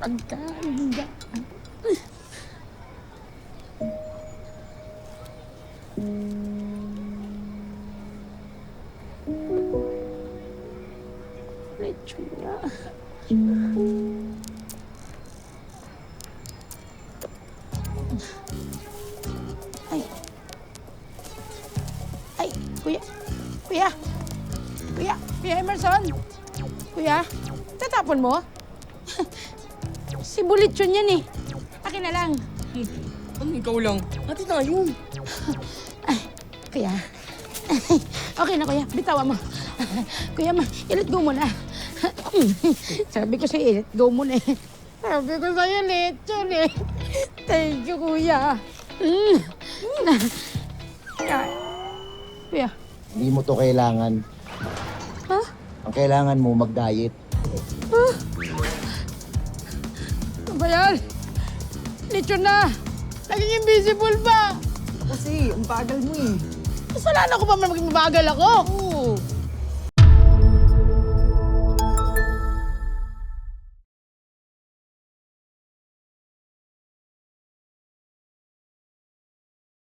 pagkanda. Lechon na. Ay. Ay, kuya. Kuya. Kuya. Kuya Emerson. Kuya, tatapon mo? Si Bulitson yan eh. Akin na lang. Ano, ikaw lang? Ate tayo. Ay, kuya. Okay na, kuya. Bitawan mo. Kuya, i-let go mo na. Sabi ko sa'yo, i-let go mo na eh. Sabi ko sa'yo, lechon eh. Thank you, kuya. Kuya. Hindi mo to kailangan. Ha? Ang kailangan mo, mag-diet. Ano ba yan? Lechon na. Naging invisible pa. Kasi, ang bagal mo eh. Kasalanan ko pa maging mabagal ako.